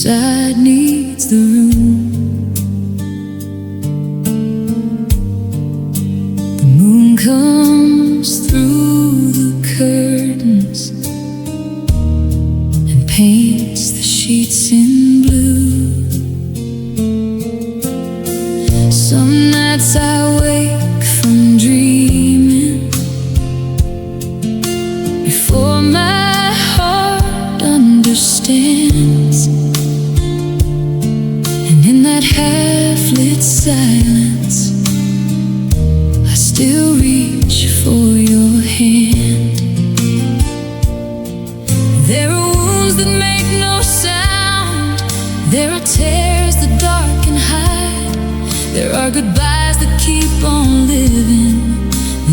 side needs the room. The moon comes through the curtains and paints the sheets in blue. Some nights I wake from dreaming before my heart understands, and in that half-lit silence I still reach for your hand. There are wounds that make no sound, there are tears that darken hide, there are goodbyes that keep on living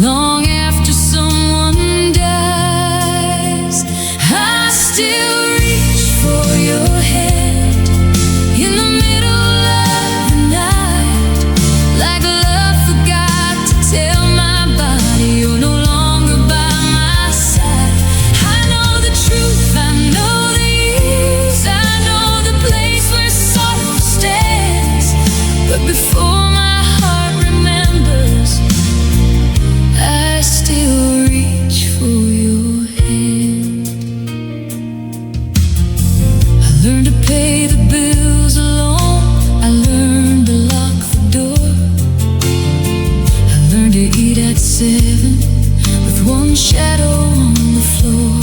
long after someone dies. I still reach for your hand in the middle of the night, like love forgot to tell my body you're no longer by my side. I know the truth, I know the years, I know the place where sorrow stands, but before my heart remembers, I still reach for your hand. I learned to pay the bills alone, I learned to lock the door, I learned to eat at 7 with one shadow on the floor.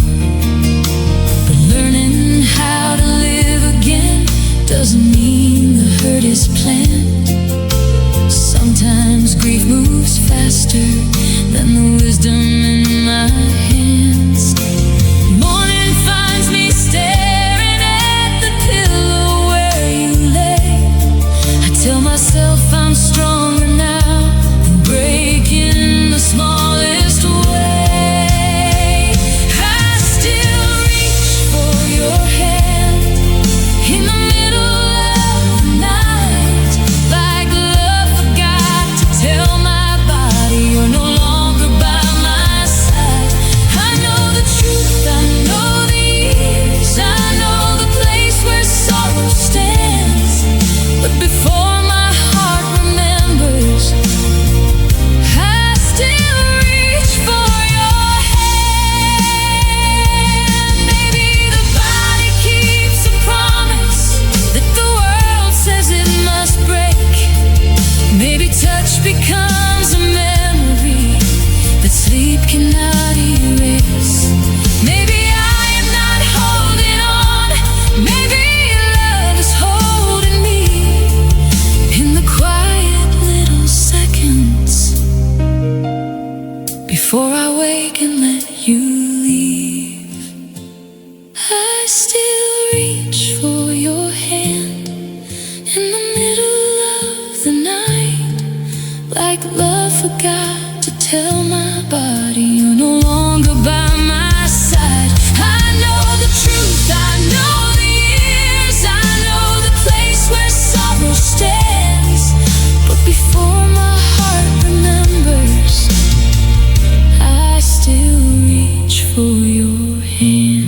But learning how to live again doesn't mean the hurt is planned. Sometimes grief moves faster than the wisdom in my hands. Morning finds me staring at the pillow where you lay. I tell myself I'm stronger now and break in the smallest way. I still reach for your hand in the middle of the night, like love forgot to tell my body you're no longer by my side. I know the truth, I know the years, I know the place where sorrow stands, but before my heart remembers, I still reach for your hand. Maybe the body keeps a promise that the world says it must break. Maybe touch becomes a memory that sleep cannot erase. Maybe I am not holding on, maybe love is holding me in the quiet little seconds before I wake and let you leave. I still reach for your hand in the middle of the night, like love forgot to tell my body you're no longer by my side. I know the truth, I know the years, I know the place where sorrow stands, but before my heart remembers, I still reach for your hand.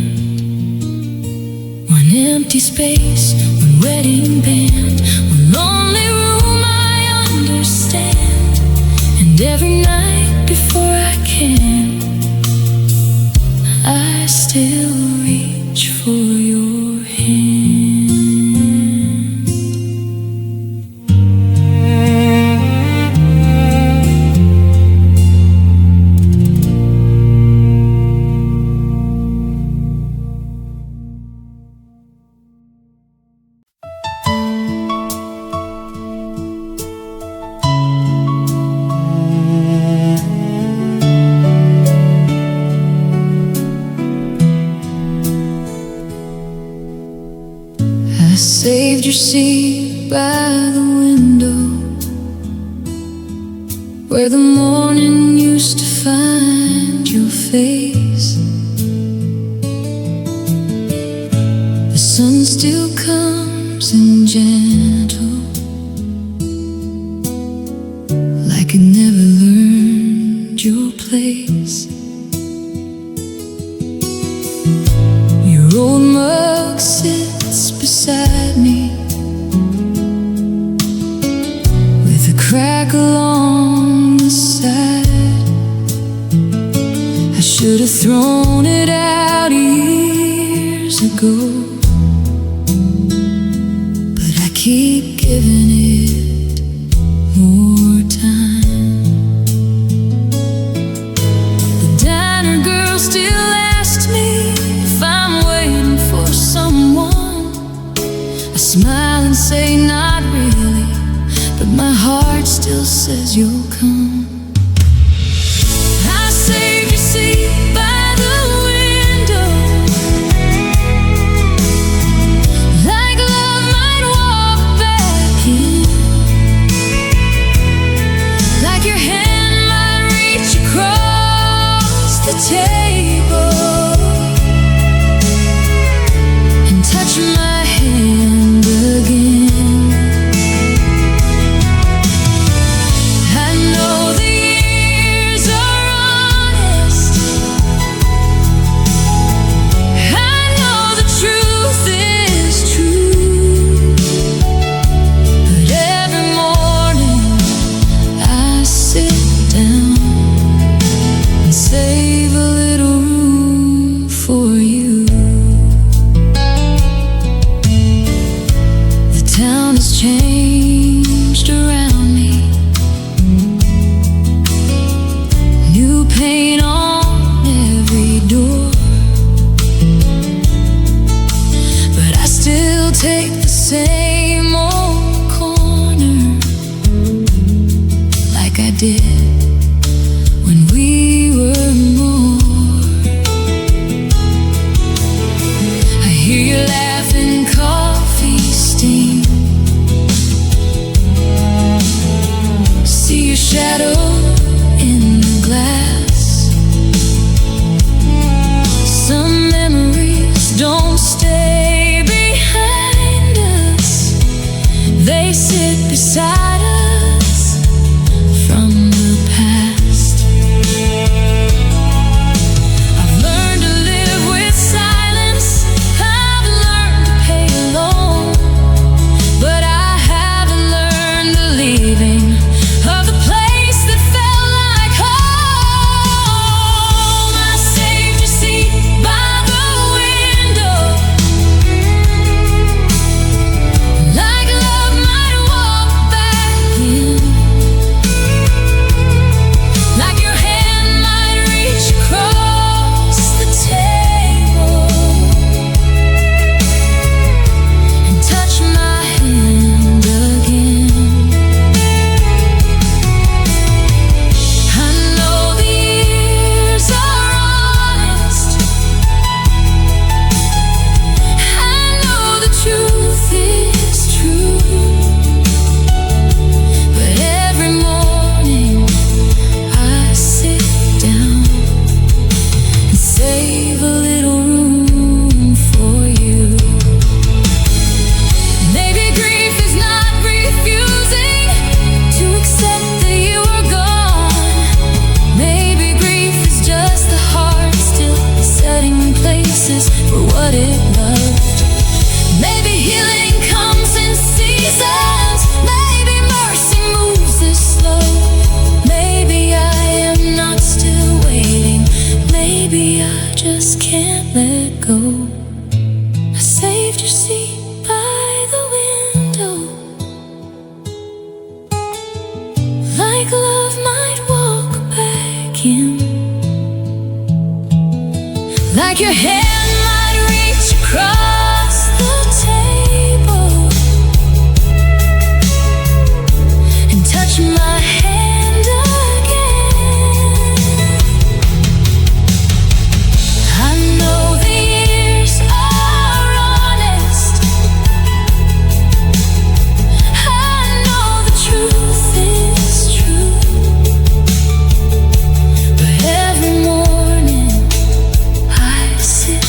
One empty space, one wedding band, one lonely room I understand, and every night before I can, I still reach for your hand. I saved your seat by the window, where the morning used to find your face. The sun still comes in gentle, like it never learned your place. Your old mug sits beside thrown it out years ago, but I keep giving it more time. The diner girl still asks me if I'm waiting for someone. I smile and say not really, but my heart still says you'll come. I saved your seat by the window, like love might walk back in, like your hand might reach across the table and touch my hand again. Save a little room for you. The town has changed around me, new paint on every door, but I still take the same old corner like I did when we were more. I hear you laughing, coffee steam, see your shadow in the glass. Some memories don't stay behind us, they sit beside us from the past. I've learned to live with silence, I've learned to pay alone, but I haven't learned the leaving of the place that felt like home. I saved your seat by the window, like love might walk back in, like your hand might reach across the table and touch my hand again. I know the years are honest, I know the truth is true, but every morning I sit down and save a little room for you. Maybe grief is not refusing to accept that you are gone. Maybe grief is just the heart still setting places for what it loved. Maybe healing comes in seasons, maybe mercy moves this slow. Maybe I am not still waiting, maybe I just can't let go. I saved your seat by the window, like love might walk back in, like your hand might reach across the table and touch my hand again. I know the years are honest, I know the truth is true, but every morning I sit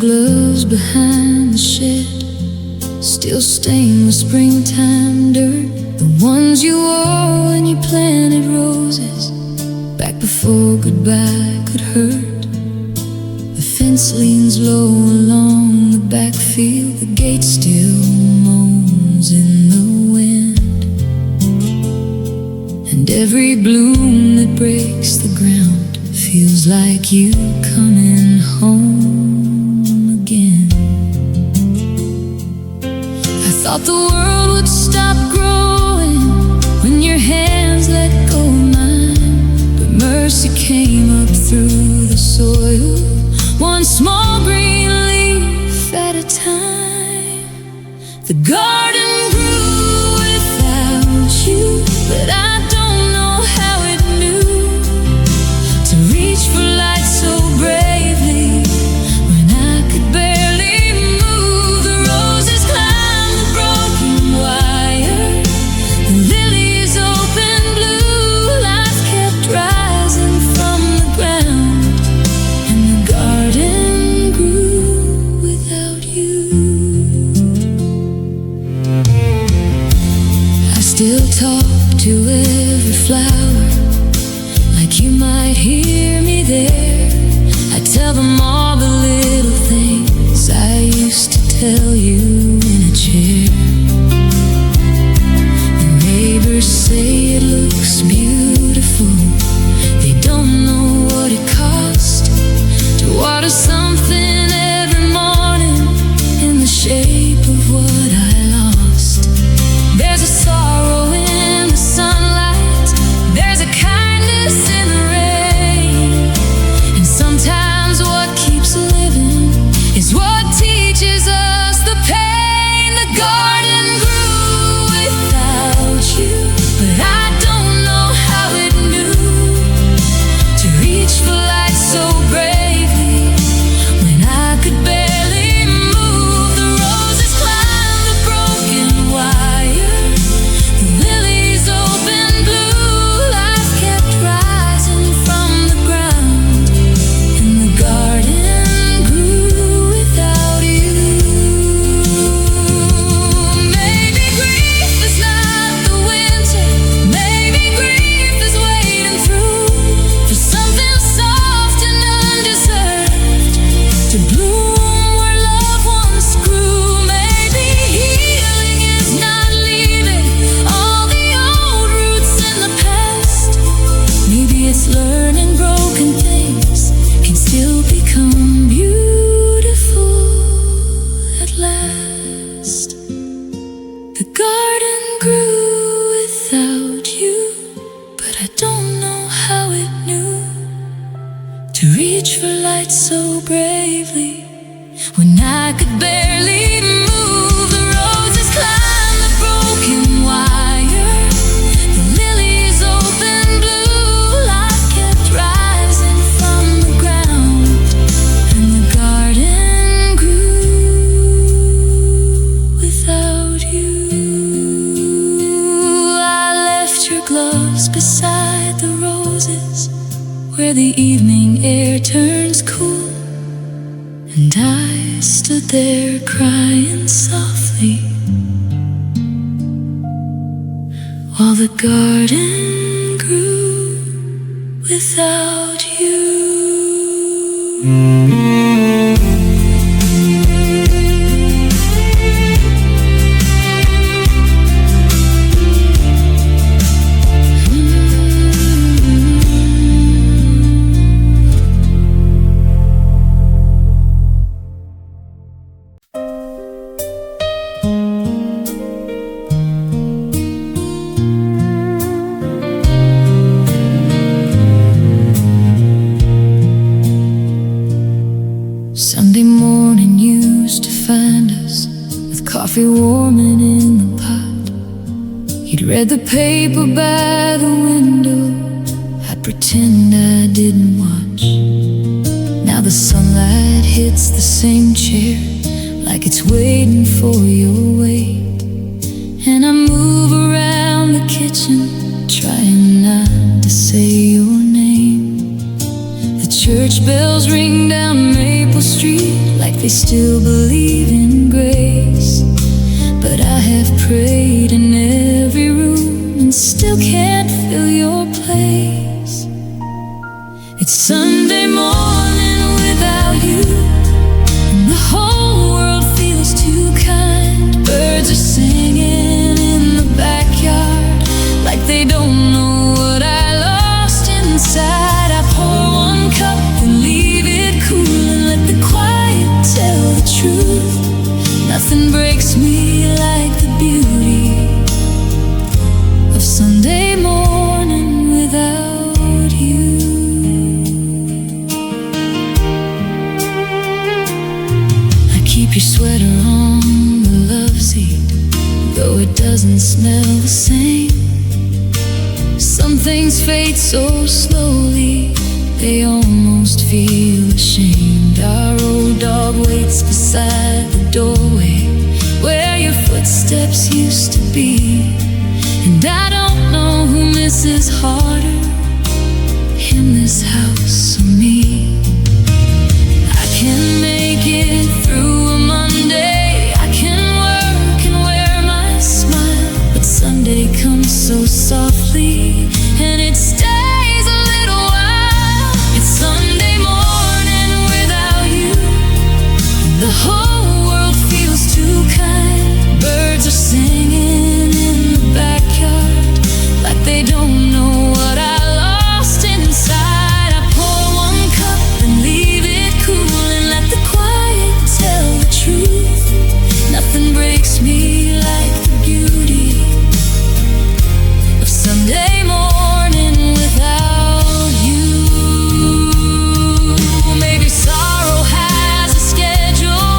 gloves behind the shed, still stained with springtime dirt. The ones you wore when you planted roses, back before goodbye could hurt. The fence leans low along the backfield, the gate still moans in the wind. And every bloom that breaks the ground feels like you coming home again. I thought the world would stop growing when your hands let go of mine, but mercy came up through the soil, one small green leaf at a time. The garden grew without you, but I don't know how it knew to reach for light so bravely when I could barely move. The roses climbed the broken wire, the lilies opened blue. Life kept rising from the ground, and the garden grew without you. I still talk to every flower like you might hear me there. I tell them all the little things I used to tell you in a chair. The neighbors say it looks beautiful, they don't know what it cost to water something every morning in the shape of what I lost. There's a sorrow in the sunlight, there's a kindness in the rain, and sometimes what keeps living is what teaches us the pain. The garden grew without you, but I don't know how it knew to reach for light so bravely when I could barely move. The roses climbed the broken wire, the lilies opened blue. Life kept rising from the ground, and the garden grew without you. Maybe grief is not the winter, maybe grief is waiting through for something soft and undeserved to bloom where loved ones grew. Maybe healing is not leaving all the old roots in the past. Maybe it's learning broken things can still become beautiful at last. The garden grew without you, but I don't know how it knew to reach for light so bravely when I could barely move. The roses climbed the broken wire, the lilies opened blue. Life kept rising from the ground, and the garden grew without you. I left your gloves beside the roses where the evening air turns cool, and I stood there crying softly while the garden grew without you. Sunday morning used to find us with coffee warming in the pot. He'd read the paper by the window, I'd pretend I didn't watch. Now the sunlight hits the same chair like it's waiting for your weight, and I move around the kitchen trying not to say your name. The church bells ring down Maple Street like they still believe in grace. But I have prayed in every room and still can't fill your place. It's Sunday morning without you, and the whole world feels too kind. Birds are singing in the backyard like they don't know what I lost inside. I pour one cup and leave it cool and let the quiet tell the truth. Nothing breaks me like the beauty of Sunday morning without you. I keep your sweater on the love seat, though it doesn't smell the same. Some things fade so slowly, they almost feel ashamed. Our old dog waits beside the doorway where your footsteps used to be. And I don't know who misses harder, in this house or me. I can make it through a Monday, I can work and wear my smile, but Sunday comes so softly and it stays a little while. It's Sunday morning without you, the whole world feels too kind. Birds are singing in the backyard like they don't know what I lost inside. I pour one cup and leave it cool and let the quiet tell the truth. Nothing breaks me like the beauty of Sunday morning without you. Maybe sorrow has a schedule,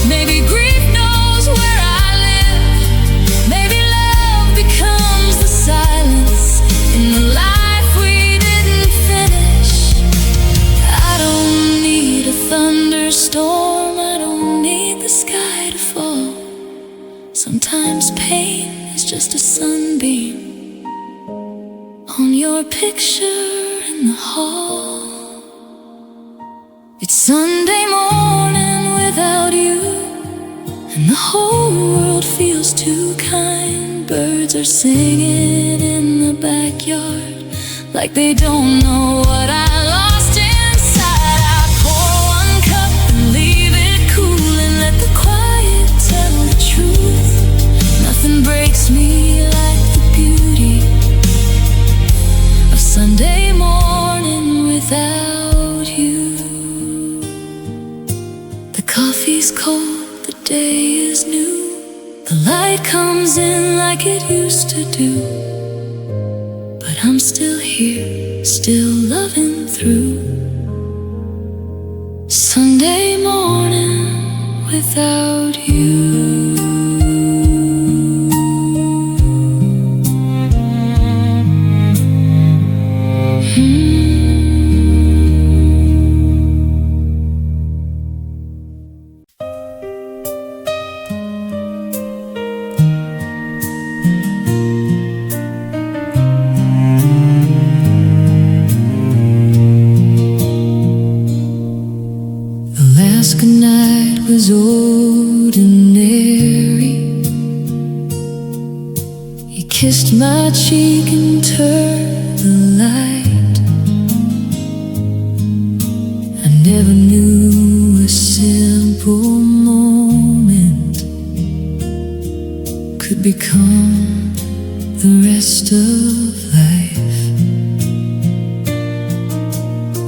maybe grief knows where I live, maybe love becomes the silence in the life we didn't finish. I don't need a thunderstorm, I don't need the sky to fall. Sometimes pain is just a sunbeam on your picture in the hall. It's Sunday morning without you, and the whole world feels too kind. Birds are singing in the backyard like they don't know what I lost inside. I pour one cup and leave it cool and let the quiet tell the truth. Nothing breaks me like the beauty of Sunday morning without you. The coffee's cold, the day is new, the light comes in like it used to do, but I'm still here, still loving through. Sunday morning without you. Alaska night was ordinary. You kissed my cheek and turned the light. I never knew a simple moment could become the rest of life.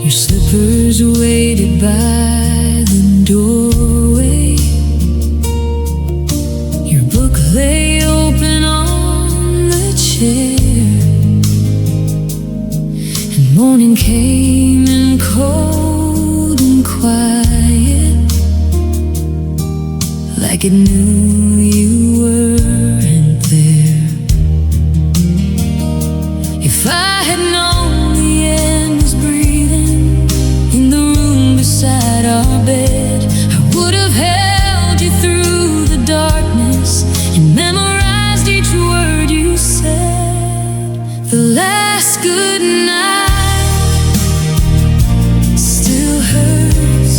Your slippers waited by the doorway. Your book lay open on the chair, and morning came in cold and quiet, like it knew you weren't there. If I had known the end was breathing in the room beside our bed, I would have held you through the darkness and memorized each word you said. The last good night still hurts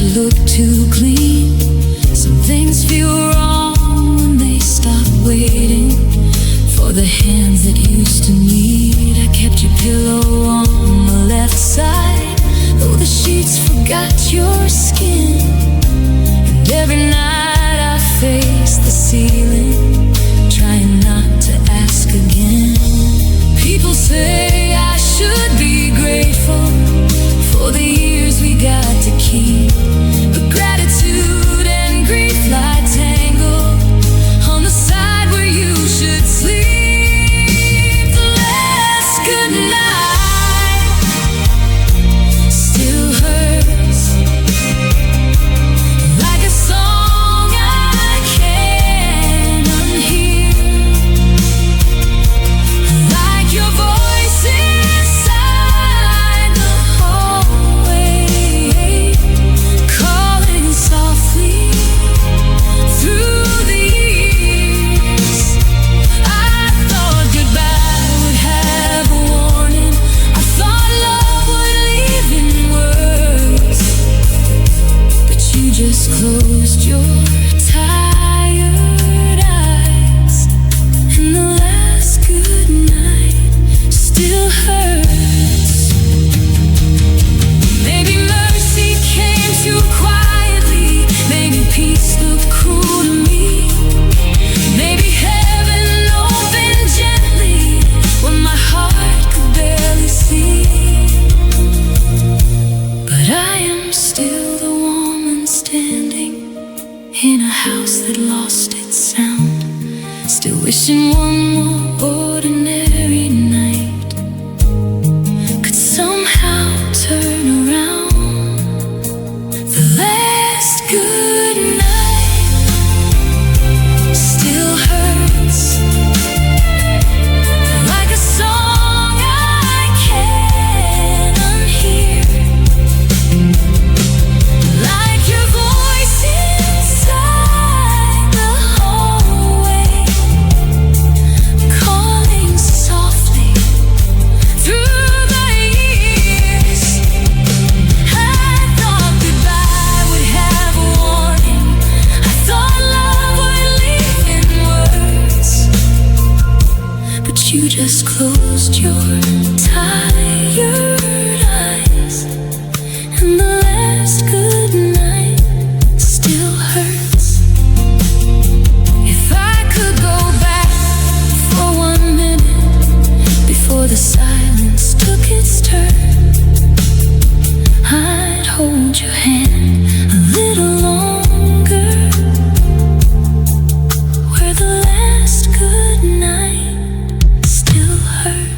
look too clean. Some things feel wrong when they stop waiting for the hands that used to need. I kept your pillow on the left side, though the sheets forgot your skin. And every night I face the ceiling, trying not to ask again. People say I should be grateful for the years we got to keep, but gratitude and grief lie tangled on the side where you should sleep. The last good night still hurts, like a song I can't unhear, like your voice inside the hallway, calling softly through the years. I thought goodbye would have a warning. I thought love would leave in words, but you just closed your tired eyes, and the last good night still hurts. Maybe mercy came too quietly, maybe peace looked cruel to me, maybe heaven opened gently when my heart could barely see. But I am still the woman standing in a house that lost its sound, still wishing one more ordinary night could somehow turn around. The last good night still hurts, like a song I can't unhear, like your voice inside the hallway, calling softly through the years. I thought goodbye would have a warning. I thought love would leave in words, but you just closed your tired eyes, and the last good night still hurts. If I could go back for 1 minute before the silence took its turn, I'd hold your hand a little longer, where the last good night still hurts.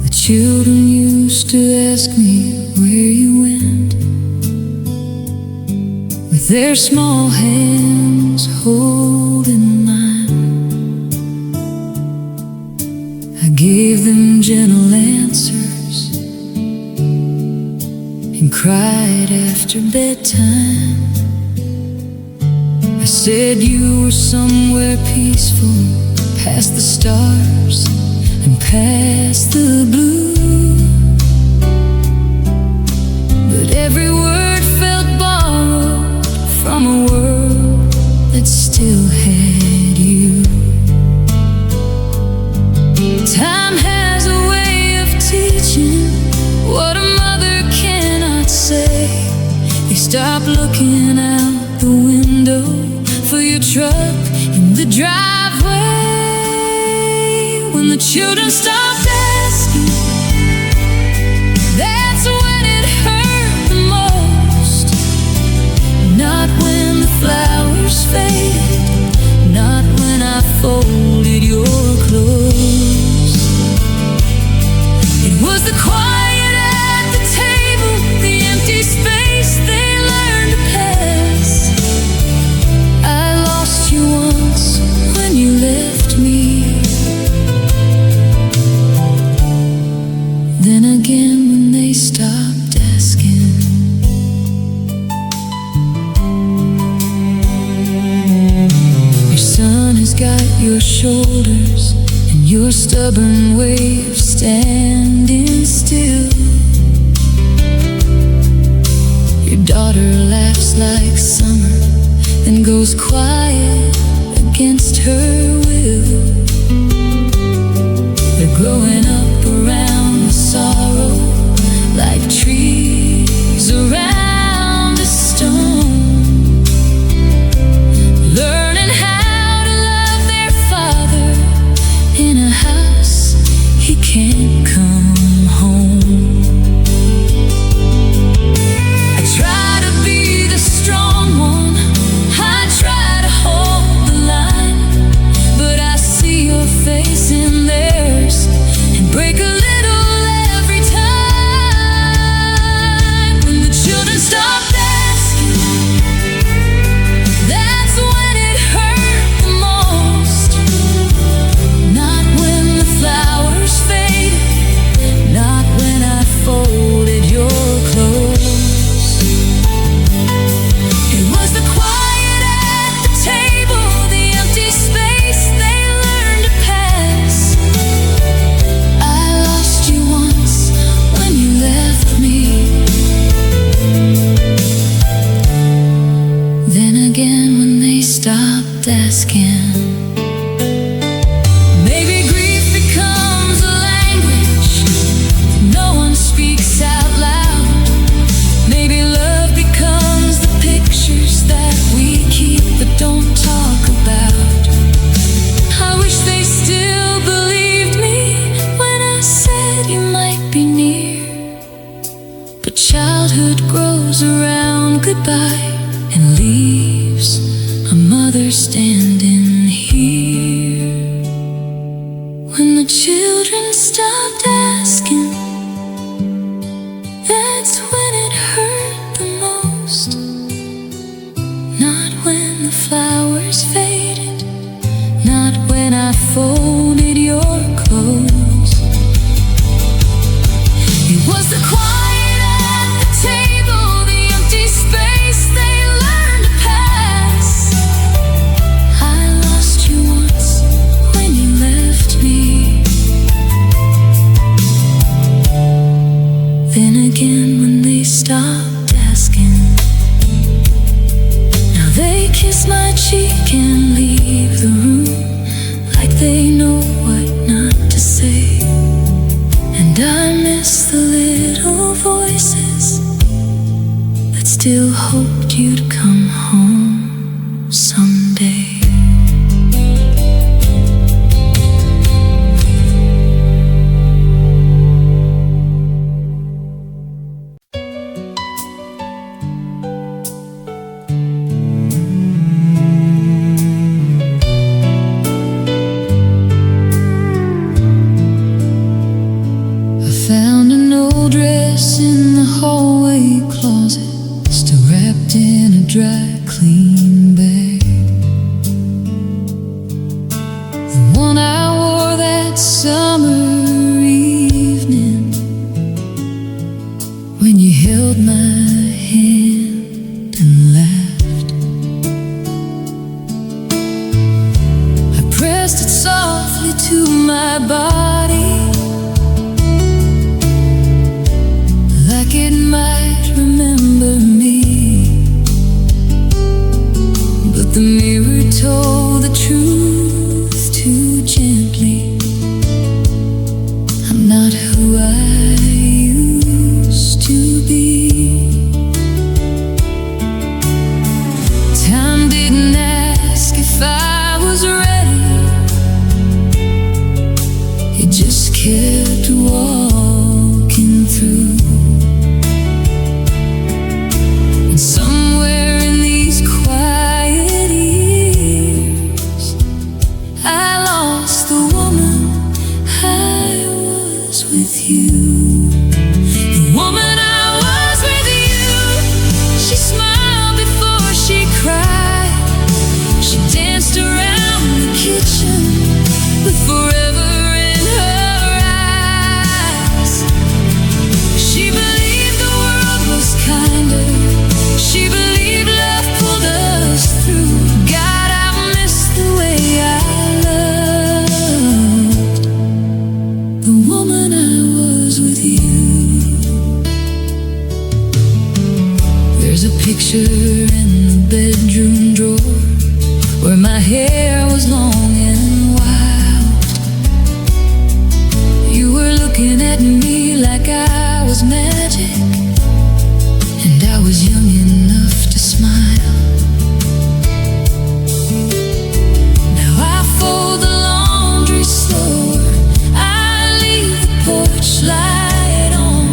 The children used to ask me where you went, with their small hands holding mine. I gave them gentle answers and cried after bedtime. I said you were somewhere peaceful, past the stars and past the blue. But every word felt borrowed from a world that still had you. Time has a way of teaching what a mother cannot say. They stop looking out the window for your truck in the driveway. When the children stopped asking, that's when it hurt the most. Not when the flowers faded, not when I folded your clothes. It was the quiet at the table, the empty space they learned to pass. I lost you once when you left me. stubborn way of standing still. Your daughter laughs like summer, then goes quiet against her will. They're growing up around the sorrow, like trees around a stone, learning how to love their father in a house he can't come home. I try to be the strong one, I try to hold the line, but I see your face in theirs and break a little every time. When the children stopped asking, that's when it hurt the most. Not when the flowers faded, not when I folded your clothes. It was the quiet at the table, the empty space they learned to pass. I lost you once when you left me. Then again when they stopped asking. Maybe grief becomes a language no one speaks out loud. Maybe love becomes the pictures that we keep but don't talk about. I wish they still believed me when I said you might be near. But childhood grows around goodbye and leaves a mother standing here. When the children stopped asking, that's when it hurt the most. Not when the flowers faded, not when I folded your clothes. It was the quiet at the table, the empty space they learned to pass. I lost you once when you left me. Then again when they stopped asking. Now they kiss my cheek and leave the room like they know what not to say. And I miss the little voices that still hoped you'd come home someday. I found an old dress in the hallway closet, still wrapped in a dry clean bag. The one I wore that summer evening when you held my hand and laughed. I pressed it softly to my body, like it might remember me. But the mirror told the truth too gently. I'm not who I used to be. Time didn't ask if I was ready, it just kept walking through. And somewhere in these quiet years, I lost the woman I was with you. The woman I was with you, she smiled before she cried. She danced around the kitchen with forever in her eyes. She believed the world was kinder, she believed love pulled us through. God, I miss the way I loved. woman I was with you. There's a picture in the bedroom drawer where my hair was long and wild. You were looking at me like I was magic, and I was young enough to smile. Now I fold the laundry slower, I leave the porch light on.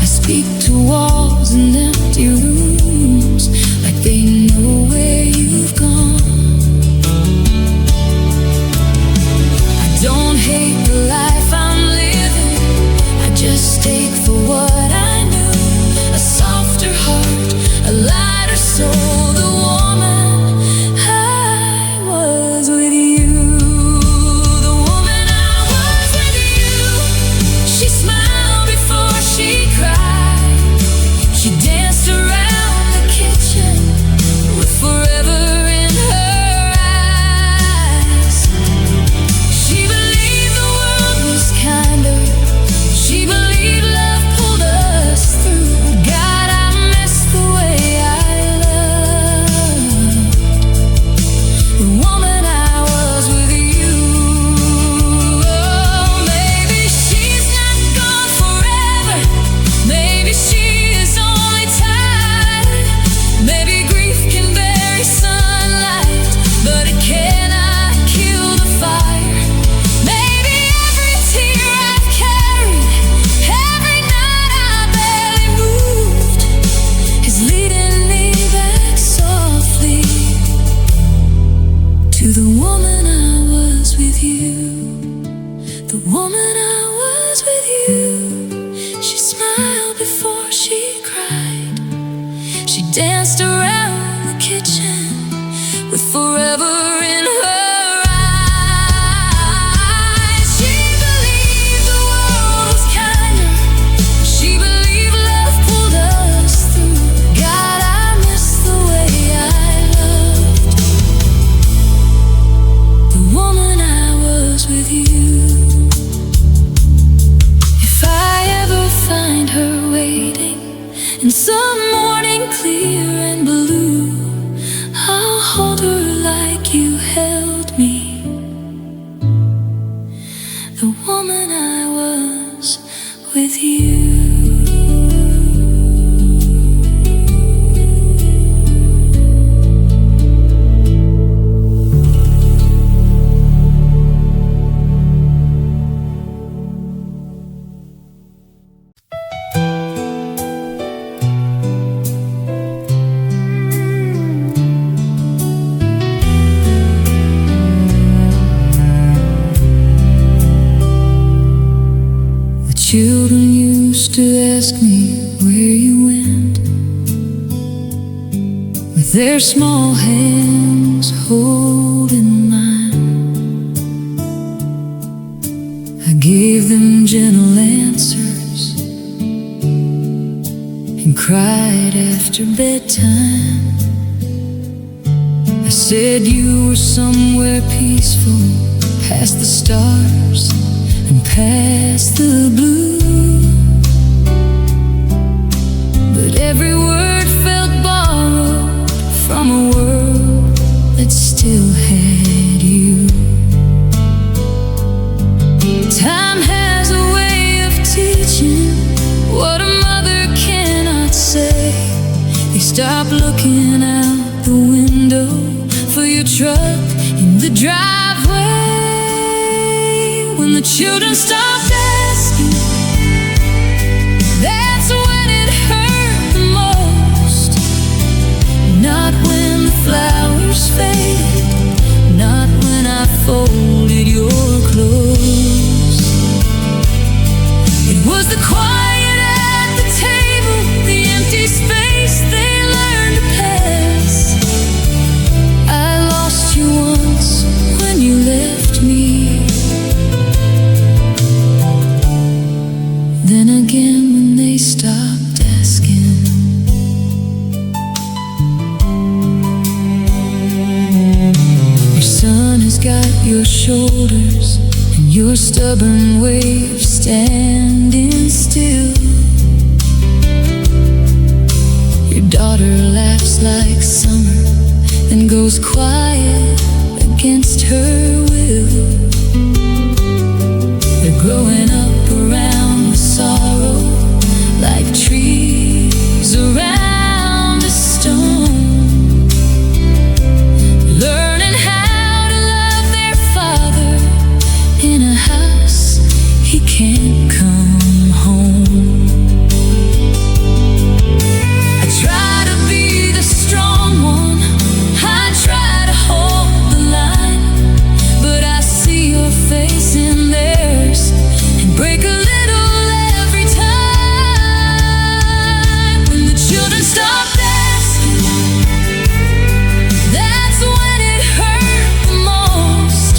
I speak to walls and empty rooms like they know where you've gone. I don't hate the life I'm living, I just take for what I knew. A softer heart, a lighter soul, the woman I was with you. The woman I was with you. She smiled before she cried. She danced around the kitchen with forever in her eyes. She believed the world was kinder. She believed love pulled us through. God, I miss the way I loved the woman I was with you. Oh, maybe she's not gone forever. Maybe she is only tired. Maybe grief can bury sunlight, but it cannot kill the fire. Maybe every tear I've carried, every night I barely moved, is leading me back softly to the woman I was with you. The woman I was with you. She smiled before she cried. She danced around the kitchen with forever in her eyes. She believed the world was kinder. She believed love pulled us through. God, I miss the way I loved the woman I was with you. If I ever find her waiting in some morning clear and blue, I'll hold her like you held me, the woman I was with you. The children used to ask me where you went, with their small hands holding mine. I gave them gentle answers and cried after bedtime. I said you were somewhere peaceful, past the stars and past the blue. But every word felt borrowed from a world that still had you. Time has a way of teaching what a mother cannot say. They stop looking out the window for your truck in the driveway. When the children stopped asking, that's when it hurt the most. Not when the flowers faded, not when I folded your clothes. It was the quiet at the table, the empty space they learned to pass. I lost you once when you left me, then again when they stopped asking. Your son has got your shoulders, and your stubborn waves growing up around the sorrow, like trees around a stone, learning how to love their father in a house he can't come home. I try to be the strong one, I try to hold the line, but I see your face in theirs and break a little every time. When the children stopped asking, that's when it hurt the most.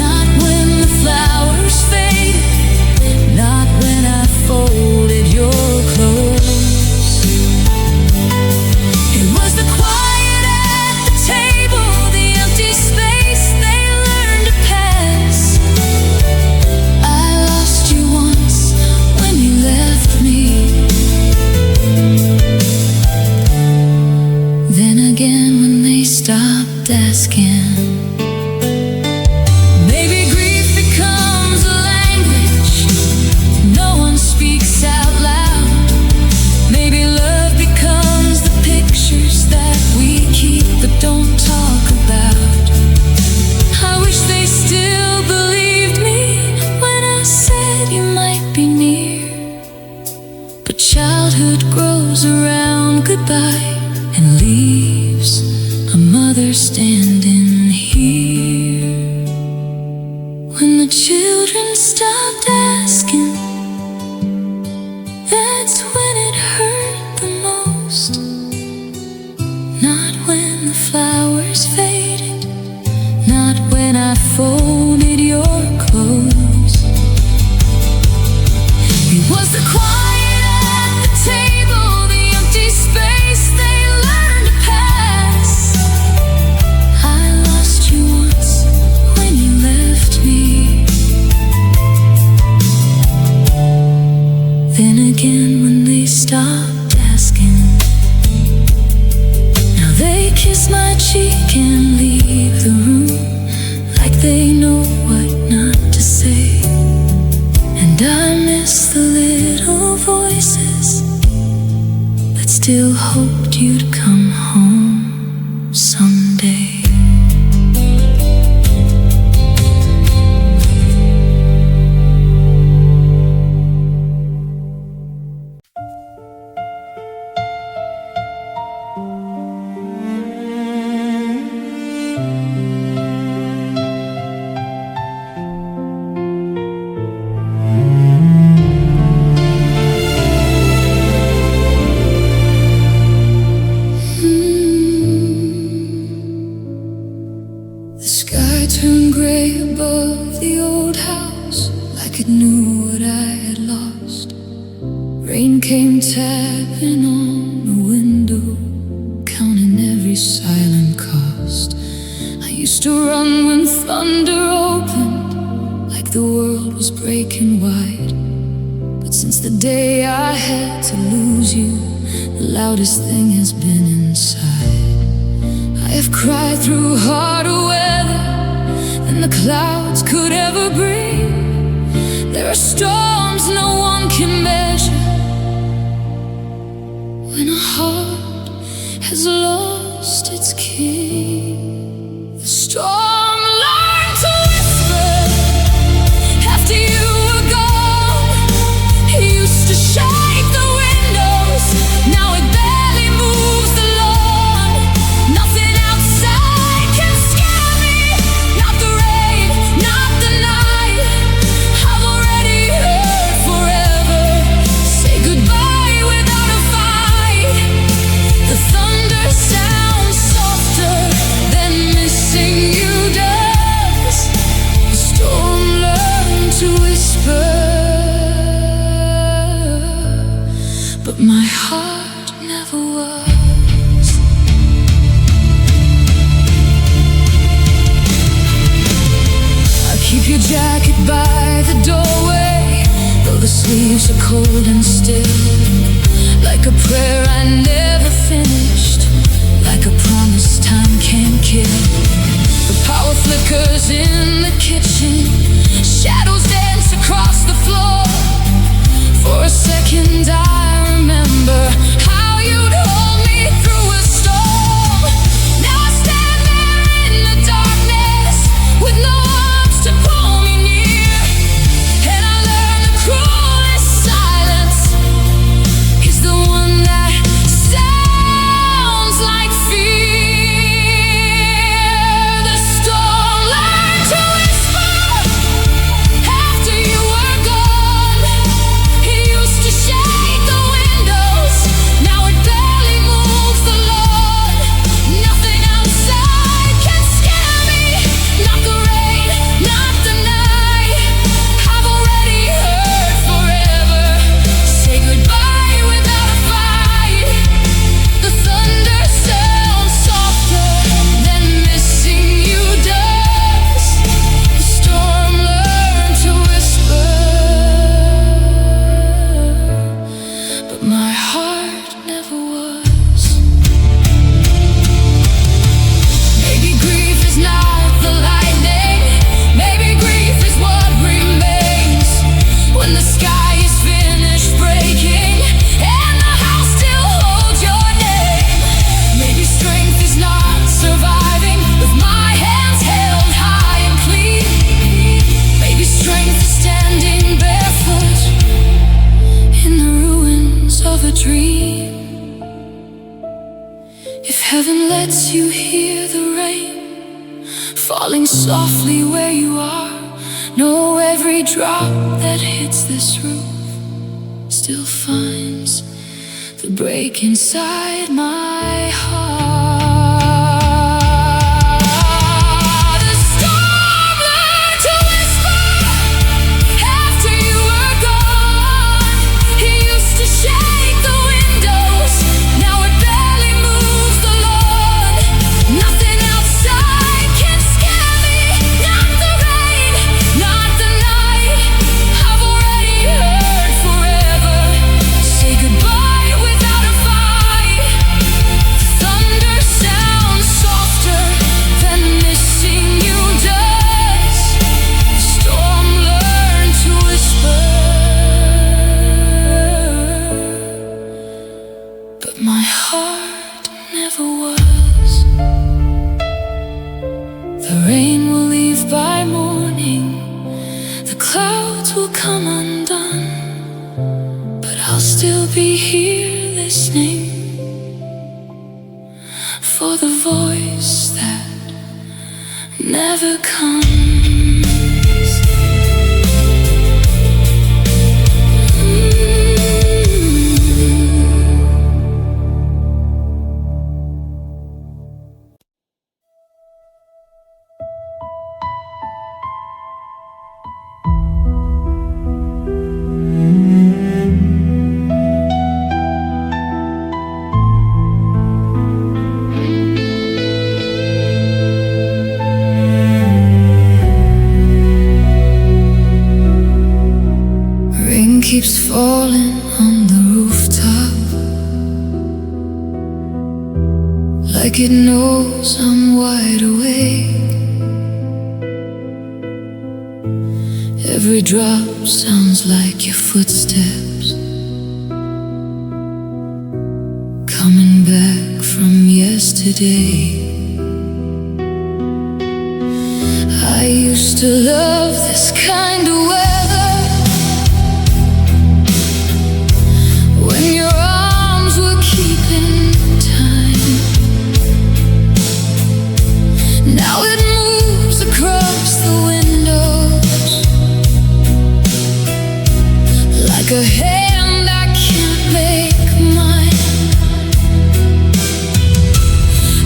Not when the flowers faded, not when I folded your clothes. It was the quiet at the table, the empty space they learned to pass. I lost you once when you left me, then again when they stopped asking. Maybe grief becomes a language no one speaks out loud. Maybe love becomes the pictures that we keep but don't talk about. I wish they still believed me when I said you might be near, but childhood grows around goodbye and leaves a mother standing here. When the children stopped asking, that's when it hurt the most. Not when the flowers faded, not when I folded your clothes. It was the quiet at the table, the empty space they learned to pass. I lost you once when you left me, then again when they stopped asking. Now they kiss my cheek and leave the room like they know what not to say. And I miss the little voices that still hoped you'd come home someday. The sky turned gray above the old house, like it knew what I had lost. Rain came tapping on the window, counting every silent cost. I used to run when thunder opened, like the world was breaking wide. But since the day I had to lose you, the loudest thing has been inside. I have cried through harder weather than the clouds could ever bring. There are storms no one can measure when a heart has lost its king. The storm learned to whisper after you were gone. It used to shake the windows, now it barely moves the lawn. Nothing outside can scare me, not the rain, not the night. I've already heard forever say goodbye without a fight. The thunder sounds softer than missing you does. The storm learned to whisper, but my heart never was. I keep your jacket by the doorway, though the sleeves are cold and still. Like a prayer I never finished, like a promise time can't kill. The power flickers in the kitchen, shadows there. falling softly where you are. Know every drop that hits this roof still finds the break inside my heart. The storm learned to whisper after you were gone. It used to shake the windows, now it barely moves the lawn. Nothing outside can scare me, not the rain, not the night. I've already heard forever say goodbye without a fight. Thunder sounds softer than missing you does. Storm learned to whisper, but my heart never was. The rain will leave by morning, the clouds will come undone, but I'll still be here listening for the voice that never comes. Rain keeps falling on the rooftop, like it knows I'm wide awake. Every drop sounds like your footsteps coming back from yesterday. I used to love this kind of weather, when your arms were keeping time. Now it moves across the windows like a hand I can't make mine.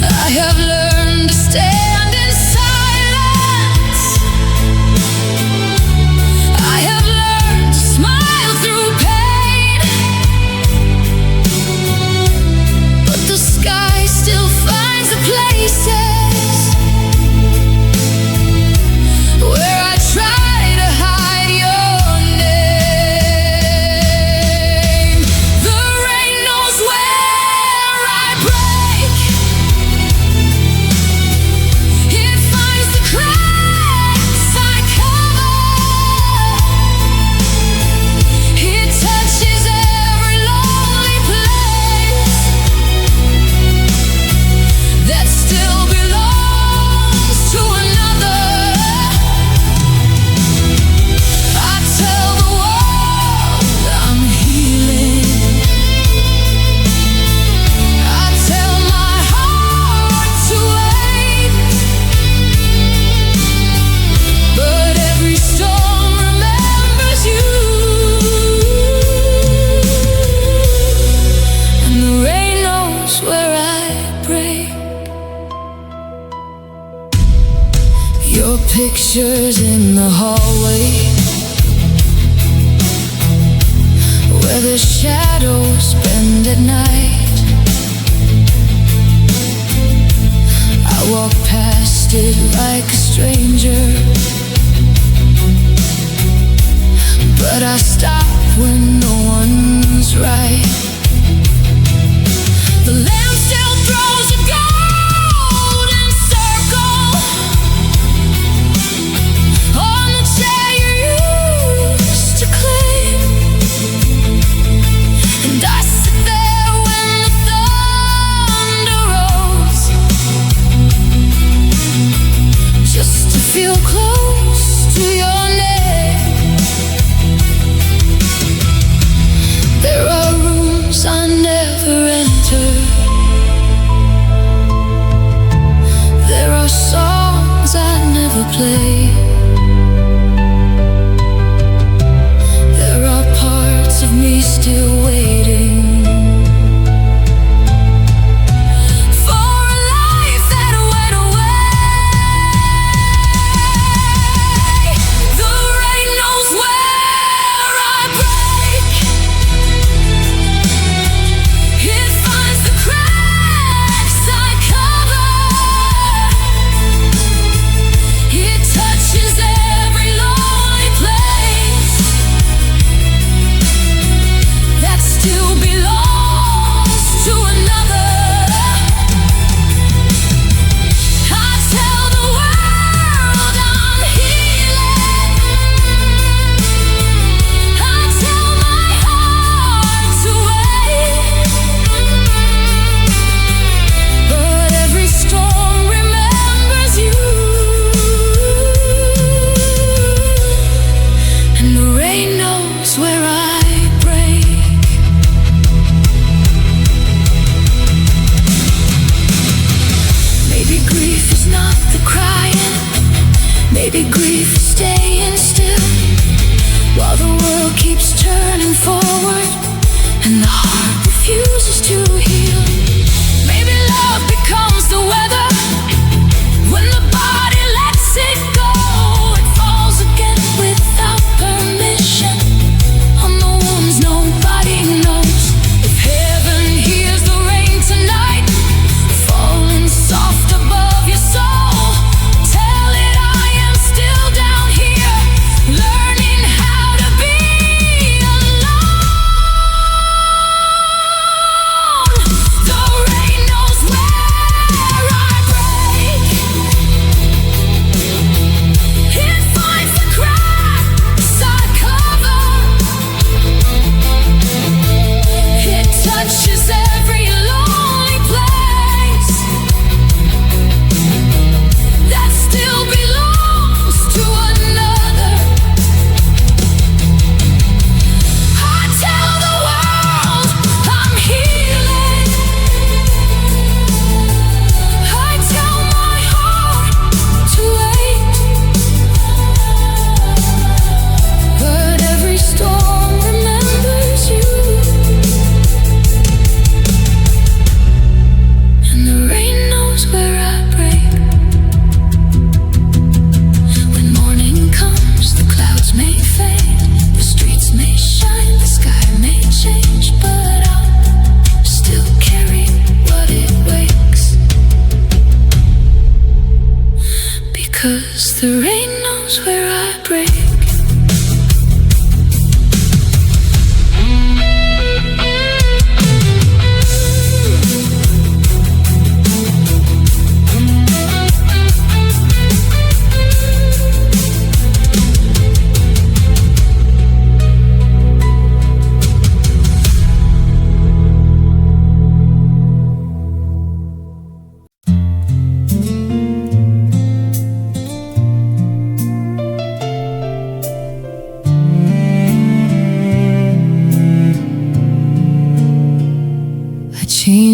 I have learned to stand in silence. I have learned to smile through pain, but the sky still finds the places where I try to hide your name. The rain knows where I break. It finds the cracks I cover. It touches every lonely place that still belongs to another. I tell the world I'm healing. I tell my heart to wait, but every storm remembers you, and the rain knows where I break. Your pictures in the hallway, where the shadows bend at night. I walk past it like a stranger, but I stop when no one's right. The lamp still throws a golden circle on the chair you used to claim, and I sit there when the thunder rolls, just to feel close to your name. There are rooms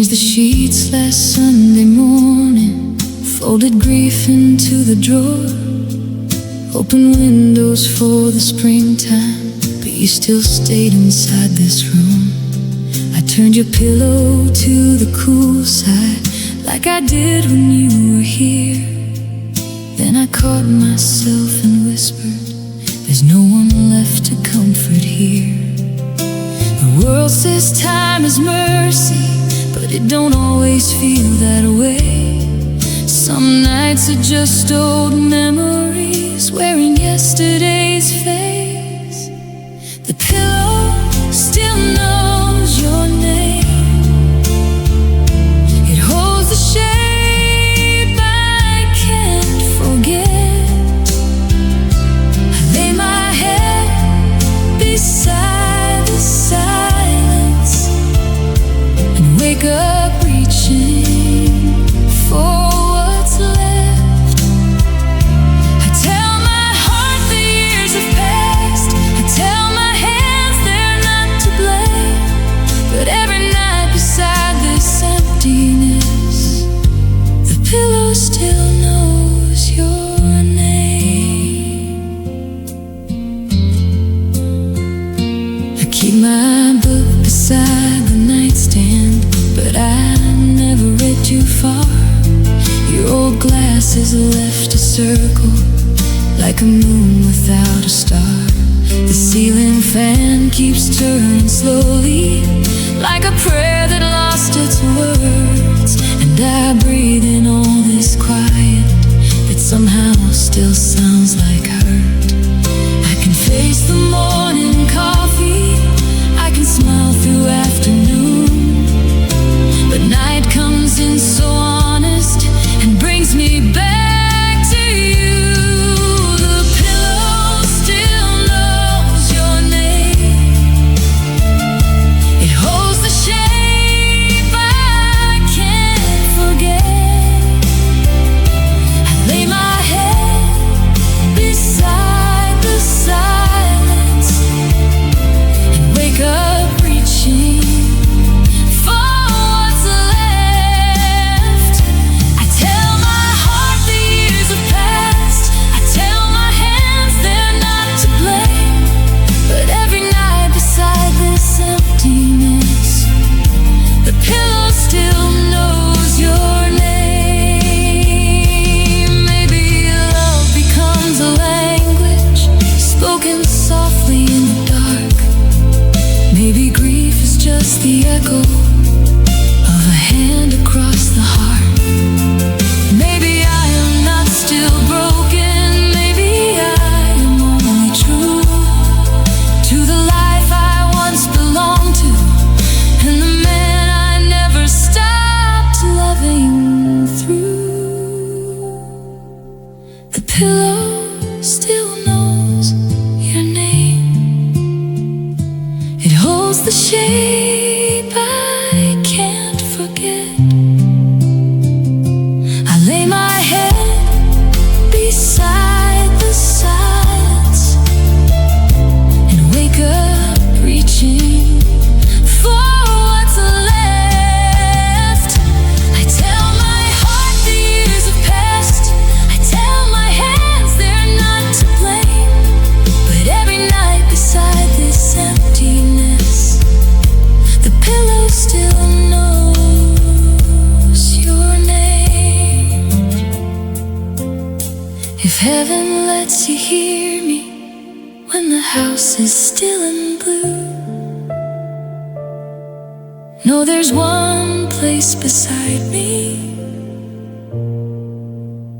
changed the sheets last Sunday morning, folded grief into the drawer, open windows for the springtime, but you still stayed inside this room. I turned your pillow to the cool side, like I did when you were here. Then I caught myself and whispered, there's no one left to comfort here. The world says time is mercy, but it don't always feel that way. Some nights are just old memories wearing yesterday's face. The pillow still knows your name. It holds the shape I can't forget. I lay my head beside the silence and wake up reaching for what's left. I tell my heart the years have passed. I tell my hands they're not to blame. But every night beside this emptiness, the pillow still knows your name. I keep my book beside the nightstand, but I never read too far. Your old glasses left a circle, like a moon without a star. The ceiling fan keeps turning slowly, like a prayer that lost its words. And I breathe in all this quiet that somehow still sounds like hurt. I can face the morning coffee, I can smile through afternoon, but night comes in so honest and brings me back to you. The pillow still knows your name. It holds the shape I can't forget. I lay my head beside the silence and wake up reaching for what's left. I tell my heart the years have passed. I tell my hands they're not to blame. But every night beside this emptiness, the pillow still knows your name. Maybe love becomes a language spoken softly in the dark. Maybe grief is just the echo of a hand across the heart. Maybe I am not still broken. Maybe I am only true to the life I once belonged to, and the man I never stopped loving through. The pillow still knows your name. It holds the shape I can't forget. I lay my head beside the silence and wake up reaching for what's left. I tell my heart the years have passed. I tell my hands they're not to blame. But every night beside this emptiness, the pillow still knows your name. If heaven lets you hear me when the house is still and blue, know there's one place beside me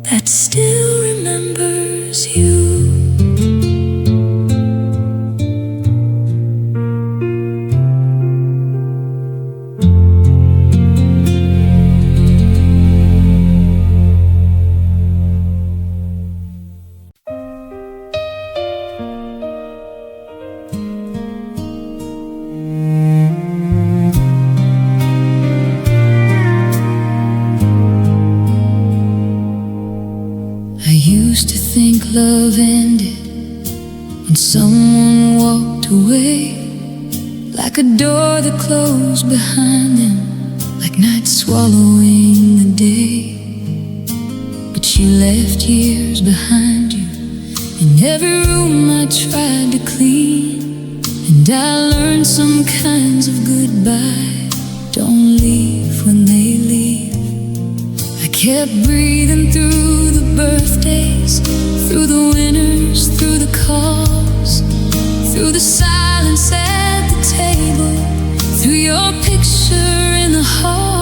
that still remembers you. I used to think love ended when someone walked away, like a door that closed behind them, like night swallowing the day, but you left years behind you. In every room I tried to clean, and I learned some kinds of goodbye don't leave when they leave. I kept breathing through the birthdays, through the winters, through the calls, through the silence at the table, through your picture in the hall.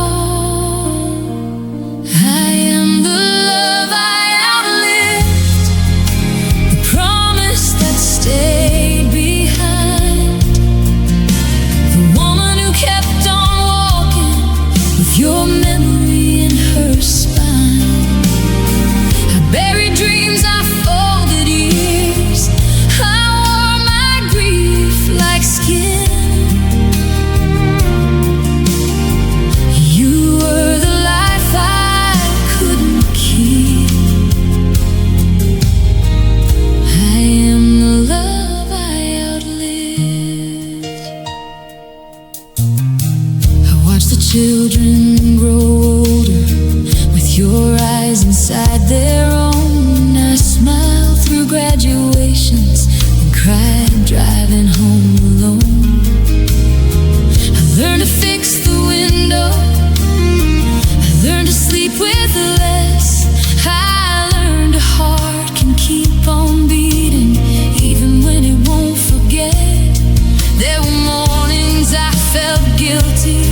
I am the love I outlived, the promise that stayed behind, the woman who kept on walking with your memory in her spine. I buried dreams, I folded years, I wore my grief like skin. Children grow older with your eyes inside their own. I smiled through graduations and cried driving home alone. I learned to fix the window, I learned to sleep with less. I learned a heart can keep on beating even when it won't forget. There were mornings I felt guilty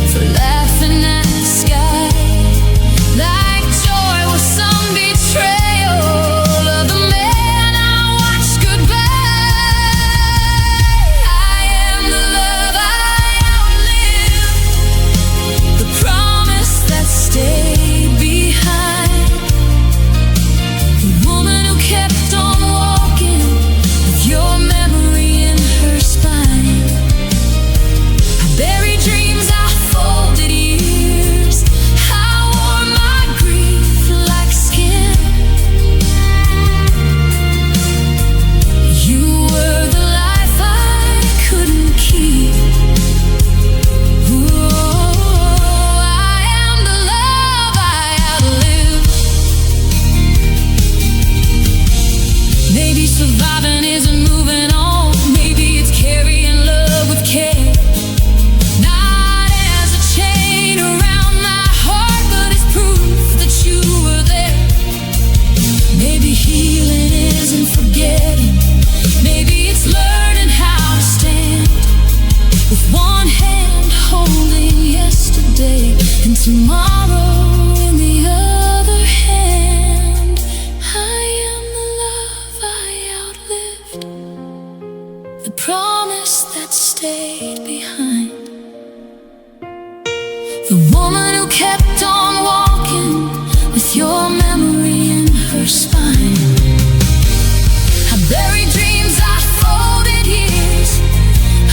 for laughing at the sky, like joy was some betrayal of the man I watched goodbye. I am the love I outlived, the promise that stayed behind, the woman who kept on walking with your memory in her spine. I buried dreams, I folded years, I wore my grief like skin. You were the life I couldn't keep. Ooh, I am the love I outlived. Maybe surviving isn't moving on, maybe it's carrying love with care. Not as a chain around my heart, but it's proof that you were there. Maybe healing isn't forgetting, maybe it's learning how to stand with one hand holding yesterday and tomorrow in the other hand. I am the love I outlived, the promise that stayed behind, the woman who kept on walking with your memory in her spine. I buried dreams, I folded years,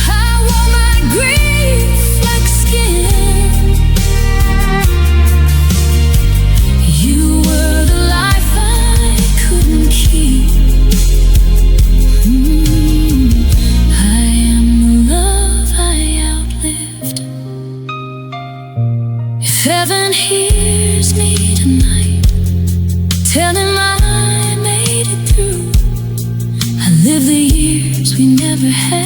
I wore my grief like skin. You were the life I couldn't keep. I am the love I outlived. If heaven hears me tonight, tell him I made it through. I lived the years we never had.